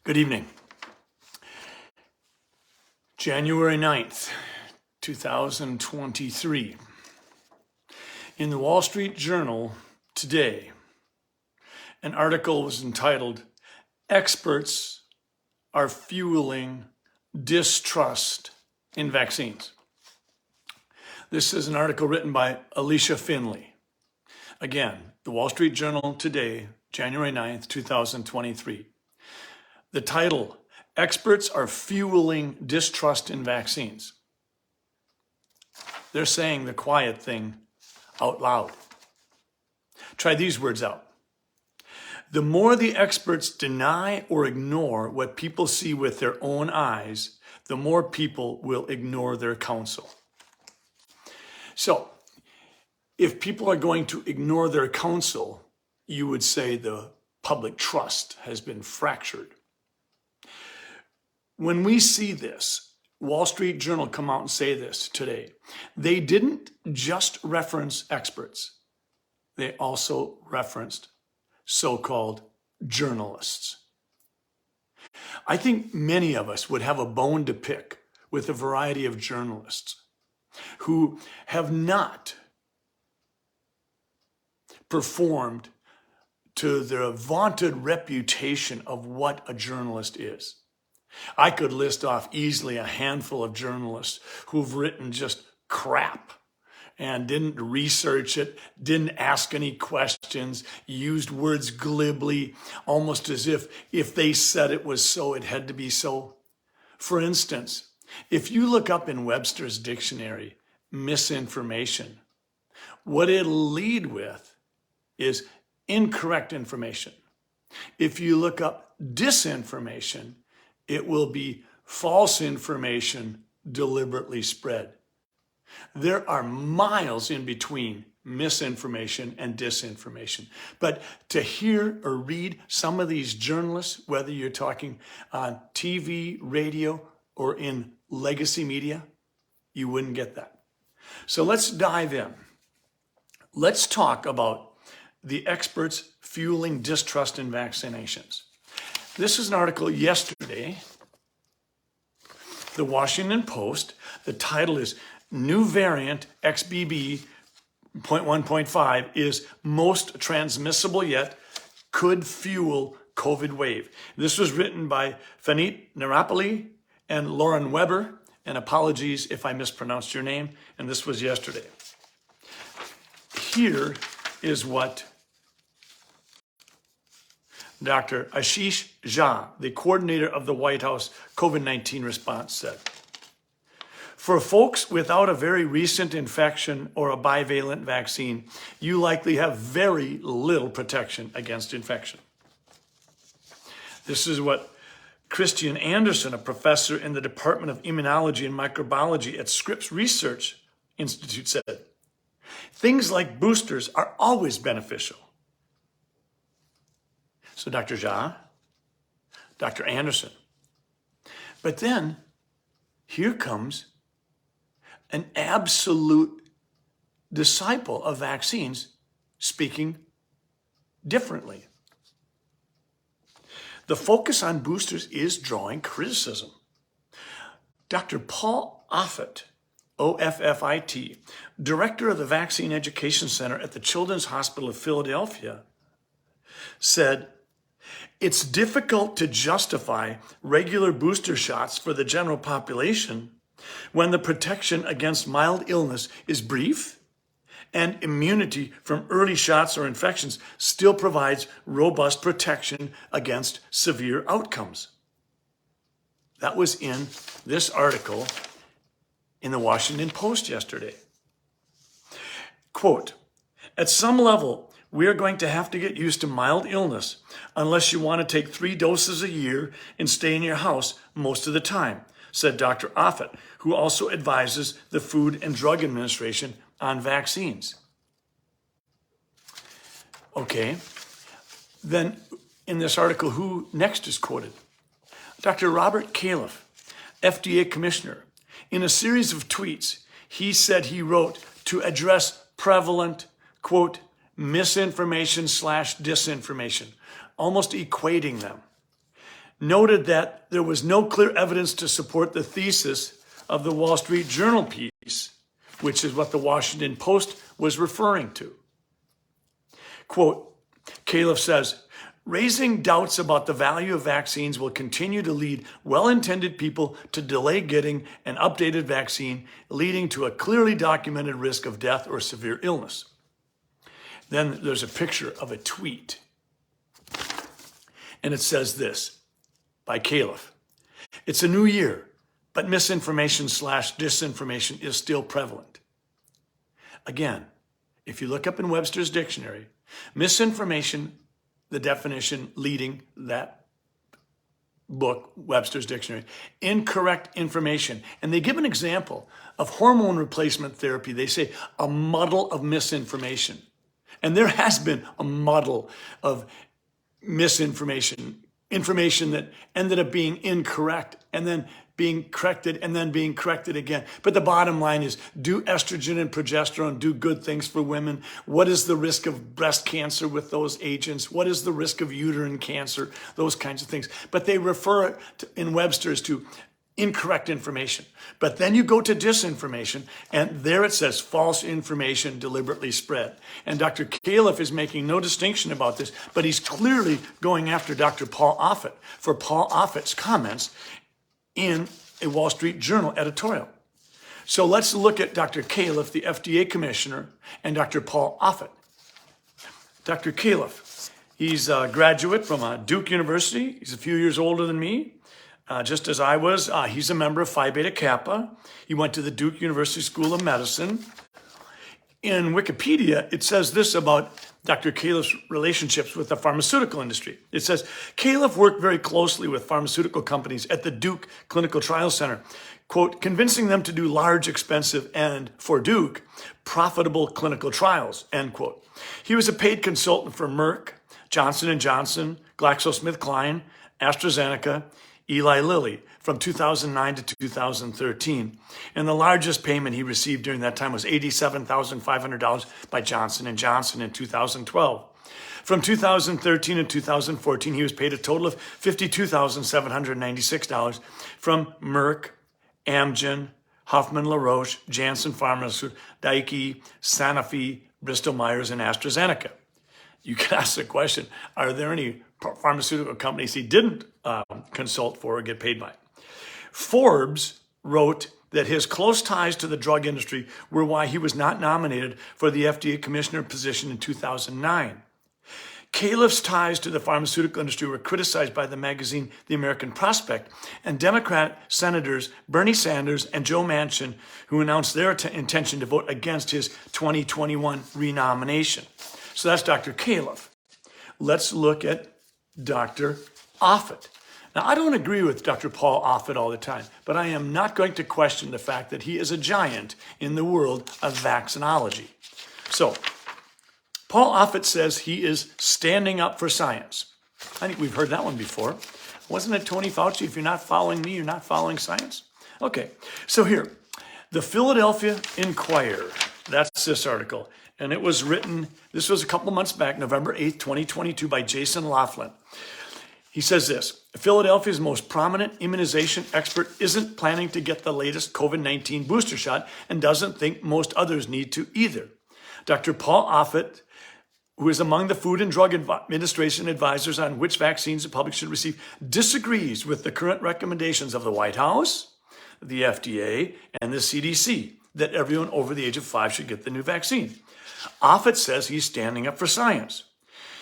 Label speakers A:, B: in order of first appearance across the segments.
A: Good evening. January 9th, 2023. In the Wall Street Journal today, an article was entitled, "Experts are Fueling Distrust in Vaccines." This is an article written by Alicia Finley. Again, the Wall Street Journal today, January 9th, 2023. The title, "Experts are Fueling Distrust in Vaccines." They're saying the quiet thing out loud. Try these words out. The more the experts deny or ignore what people see with their own eyes, the more people will ignore their counsel. So, if people are going to ignore their counsel, you would say the public trust has been fractured. When we see this, Wall Street Journal come out and say this today, they didn't just reference experts. They also referenced so-called journalists. I think many of us would have a bone to pick with a variety of journalists who have not performed to their vaunted reputation of what a journalist is. I could list off easily a handful of journalists who've written just crap and didn't research it, didn't ask any questions, used words glibly, almost as if they said it was so, it had to be so. For instance, if you look up in Webster's dictionary, misinformation, what it'll lead with is incorrect information. If you look up disinformation, it will be false information deliberately spread. There are miles in between misinformation and disinformation. But to hear or read some of these journalists, whether you're talking on TV, radio, or in legacy media, you wouldn't get that. So let's dive in. Let's talk about the experts fueling distrust in vaccinations. This is an article yesterday, the Washington Post. The title is New Variant XBB.1.5 is most transmissible yet, could fuel COVID wave. This was written by Fanit Narapoli and Lauren Weber, and apologies if I mispronounced your name, and this was yesterday. Here is what Dr. Ashish Jha, the coordinator of the White House COVID-19 response, said. For folks without a very recent infection or a bivalent vaccine, you likely have very little protection against infection. This is what Christian Anderson, a professor in the Department of Immunology and Microbiology at Scripps Research Institute, said. Things like boosters are always beneficial. So Dr. Jha, Dr. Anderson. But then here comes an absolute disciple of vaccines speaking differently. The focus on boosters is drawing criticism. Dr. Paul Offit, O-F-F-I-T, director of the Vaccine Education Center at the Children's Hospital of Philadelphia, said, it's difficult to justify regular booster shots for the general population when the protection against mild illness is brief and immunity from early shots or infections still provides robust protection against severe outcomes. That was in this article in the Washington Post yesterday. Quote, at some level, we are going to have to get used to mild illness unless you want to take 3 doses a year and stay in your house most of the time, said Dr. Offit, who also advises the Food and Drug Administration on vaccines. Okay, then in this article, who next is quoted? Dr. Robert Califf, FDA commissioner. In a series of tweets, he said he wrote to address prevalent, quote, misinformation/disinformation, almost equating them. noted that there was no clear evidence to support the thesis of the Wall Street Journal piece, which is what the Washington Post was referring to. Quote, Califf says, raising doubts about the value of vaccines will continue to lead well-intended people to delay getting an updated vaccine, leading to a clearly documented risk of death or severe illness. Then there's a picture of a tweet. And it says this, by Califf. It's a new year, but misinformation/disinformation is still prevalent. Again, if you look up in Webster's dictionary, misinformation, the definition leading that book, Webster's dictionary, incorrect information. And they give an example of hormone replacement therapy. They say a muddle of misinformation. And there has been a muddle of misinformation, information that ended up being incorrect and then being corrected and then being corrected again. But the bottom line is, do estrogen and progesterone do good things for women? What is the risk of breast cancer with those agents? What is the risk of uterine cancer? Those kinds of things. But they refer to, in Webster's to incorrect information. But then you go to disinformation, and there it says false information deliberately spread. And Dr. Califf is making no distinction about this, but he's clearly going after Dr. Paul Offit for Paul Offit's comments in a Wall Street Journal editorial. So let's look at Dr. Califf, the FDA commissioner, and Dr. Paul Offit. Dr. Califf, he's a graduate from Duke University. He's a few years older than me. Just as I was, he's a member of Phi Beta Kappa. He went to the Duke University School of Medicine. In Wikipedia, it says this about Dr. Califf's relationships with the pharmaceutical industry. It says, Califf worked very closely with pharmaceutical companies at the Duke Clinical Trial Center, quote, convincing them to do large, expensive, and, for Duke, profitable clinical trials, end quote. He was a paid consultant for Merck, Johnson & Johnson, GlaxoSmithKline, AstraZeneca, Eli Lilly from 2009 to 2013. And the largest payment he received during that time was $87,500 by Johnson & Johnson in 2012. From 2013 to 2014, he was paid a total of $52,796 from Merck, Amgen, Hoffman La Roche, Janssen Pharmaceuticals, Daiichi, Sanofi, Bristol Myers, and AstraZeneca. You can ask the question, are there any pharmaceutical companies he didn't consult for or get paid by? Forbes wrote that his close ties to the drug industry were why he was not nominated for the FDA commissioner position in 2009. Califf's ties to the pharmaceutical industry were criticized by the magazine The American Prospect and Democrat Senators Bernie Sanders and Joe Manchin, who announced their intention to vote against his 2021 renomination. So that's Dr. Califf. Let's look at Dr. Offit. Now, I don't agree with Dr. Paul Offit all the time, but I am not going to question the fact that he is a giant in the world of vaccinology. So, Paul Offit says he is standing up for science. I think we've heard that one before. Wasn't it Tony Fauci, if you're not following me, you're not following science? Okay, so here, the Philadelphia Inquirer, that's this article. And it was written, this was a couple months back, November 8th, 2022, by Jason Laughlin. He says this, Philadelphia's most prominent immunization expert isn't planning to get the latest COVID-19 booster shot and doesn't think most others need to either. Dr. Paul Offit, who is among the Food and Drug Administration advisors on which vaccines the public should receive, disagrees with the current recommendations of the White House, the FDA, and the CDC that everyone over the age of 5 should get the new vaccine. Offit says he's standing up for science.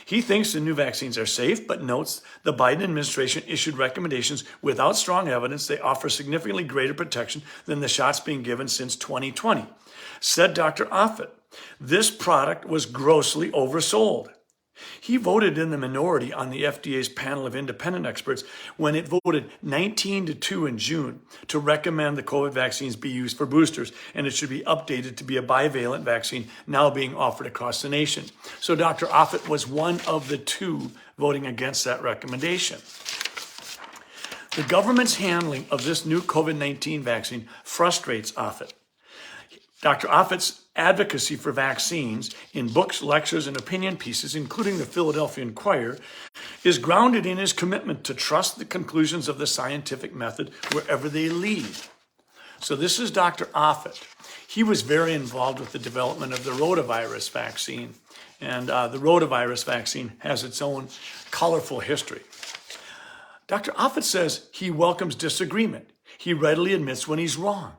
A: He thinks the new vaccines are safe, but notes the Biden administration issued recommendations without strong evidence they offer significantly greater protection than the shots being given since 2020. Said Dr. Offit, this product was grossly oversold. He voted in the minority on the FDA's panel of independent experts when it voted 19-2 in June to recommend the COVID vaccines be used for boosters, and it should be updated to be a bivalent vaccine now being offered across the nation. So Dr. Offit was one of the two voting against that recommendation. The government's handling of this new COVID-19 vaccine frustrates Offit. Dr. Offit's advocacy for vaccines in books, lectures, and opinion pieces, including the Philadelphia Inquirer, is grounded in his commitment to trust the conclusions of the scientific method wherever they lead. So this is Dr. Offit. He was very involved with the development of the rotavirus vaccine. And the rotavirus vaccine has its own colorful history. Dr. Offit says he welcomes disagreement. He readily admits when he's wrong.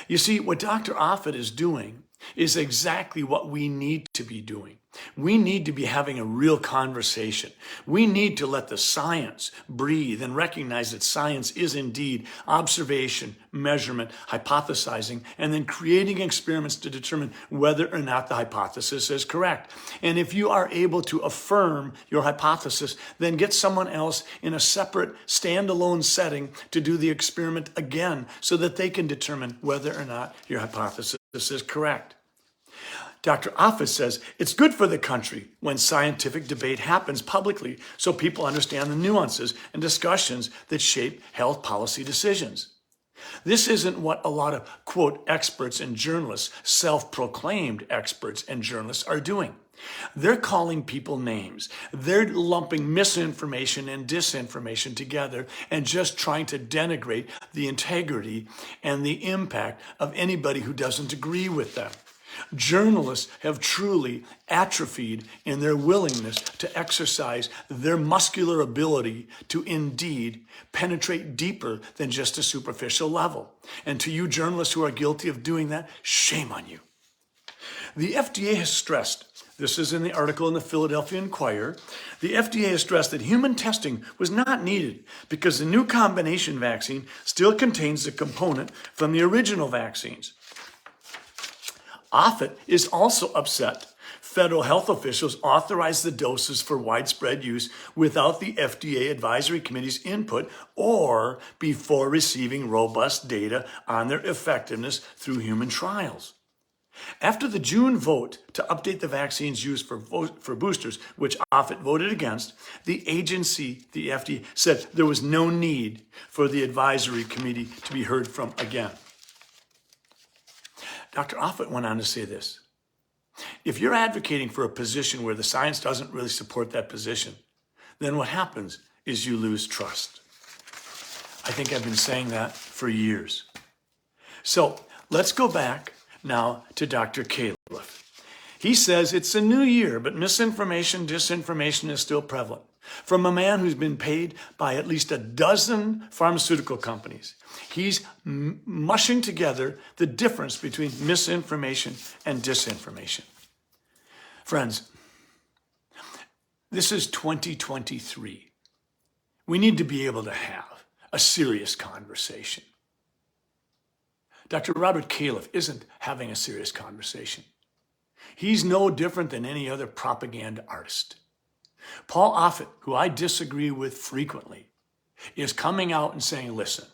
A: You see, what Dr. Offit is doing is exactly what we need to be doing. We need to be having a real conversation. We need to let the science breathe and recognize that science is indeed observation, measurement, hypothesizing, and then creating experiments to determine whether or not the hypothesis is correct. And if you are able to affirm your hypothesis, then get someone else in a separate standalone setting to do the experiment again so that they can determine whether or not your hypothesis is correct. Dr. Offit says it's good for the country when scientific debate happens publicly so people understand the nuances and discussions that shape health policy decisions. This isn't what a lot of, quote, experts and journalists, self-proclaimed experts and journalists are doing. They're calling people names. They're lumping misinformation and disinformation together and just trying to denigrate the integrity and the impact of anybody who doesn't agree with them. Journalists have truly atrophied in their willingness to exercise their muscular ability to indeed penetrate deeper than just a superficial level. And to you journalists who are guilty of doing that, shame on you. The FDA has stressed, this is in the article in the Philadelphia Inquirer, the FDA has stressed that human testing was not needed because the new combination vaccine still contains the component from the original vaccines. Offit is also upset federal health officials authorized the doses for widespread use without the FDA advisory committee's input or before receiving robust data on their effectiveness through human trials. After the June vote to update the vaccines used for boosters, which Offit voted against, the agency, the FDA, said there was no need for the advisory committee to be heard from again. Dr. Offit went on to say this: if you're advocating for a position where the science doesn't really support that position, then what happens is you lose trust. I think I've been saying that for years. So let's go back now to Dr. Califf. He says it's a new year, but misinformation, disinformation is still prevalent. From a man who's been paid by at least a dozen pharmaceutical companies. He's mushing together the difference between misinformation and disinformation. Friends, this is 2023. We need to be able to have a serious conversation. Dr. Robert Califf isn't having a serious conversation. He's no different than any other propaganda artist. Paul Offit, who I disagree with frequently, is coming out and saying, listen,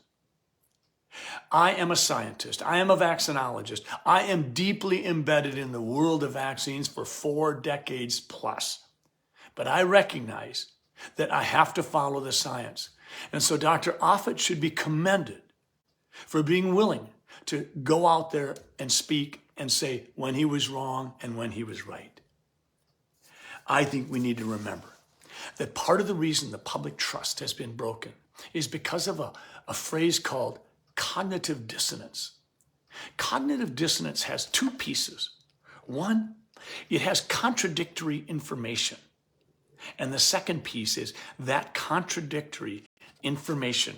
A: I am a scientist. I am a vaccinologist. I am deeply embedded in the world of vaccines for 4 decades plus. But I recognize that I have to follow the science. And so Dr. Offit should be commended for being willing to go out there and speak and say when he was wrong and when he was right. I think we need to remember that part of the reason the public trust has been broken is because of a phrase called cognitive dissonance. Cognitive dissonance has 2 pieces. One, it has contradictory information. And the second piece is that contradictory information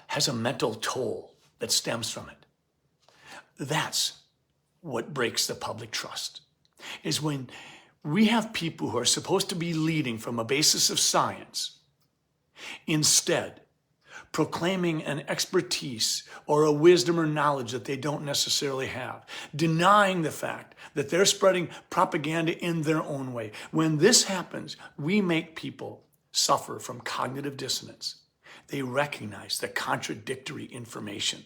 A: has a mental toll that stems from it. That's what breaks the public trust, is when we have people who are supposed to be leading from a basis of science, instead proclaiming an expertise or a wisdom or knowledge that they don't necessarily have, denying the fact that they're spreading propaganda in their own way. When this happens, we make people suffer from cognitive dissonance. They recognize the contradictory information.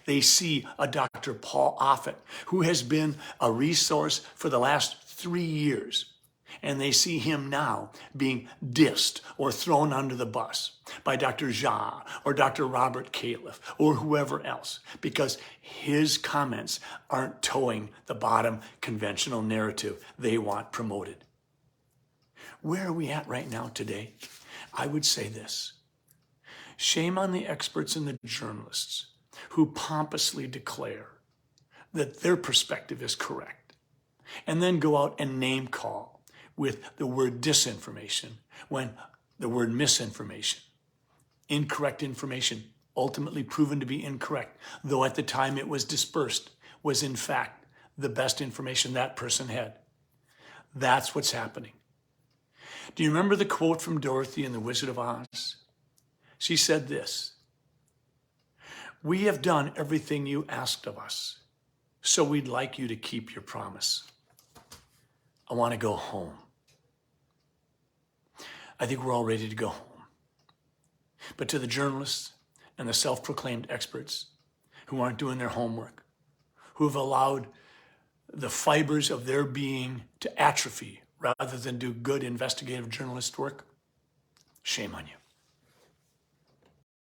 A: They see a Dr. Paul Offit, who has been a resource for the last 3 years, and they see him now being dissed or thrown under the bus by Dr. Jha or Dr. Robert Califf or whoever else, because his comments aren't towing the bottom conventional narrative they want promoted. Where are we at right now today? I would say this. Shame on the experts and the journalists who pompously declare that their perspective is correct and then go out and name call with the word disinformation when the word misinformation, incorrect information, ultimately proven to be incorrect, though at the time it was dispersed, was in fact the best information that person had. That's what's happening. Do you remember the quote from Dorothy in The Wizard of Oz? She said this, "We have done everything you asked of us, so we'd like you to keep your promise. I want to go home." I think we're all ready to go home. But to the journalists and the self-proclaimed experts who aren't doing their homework, who have allowed the fibers of their being to atrophy rather than do good investigative journalist work, shame on you.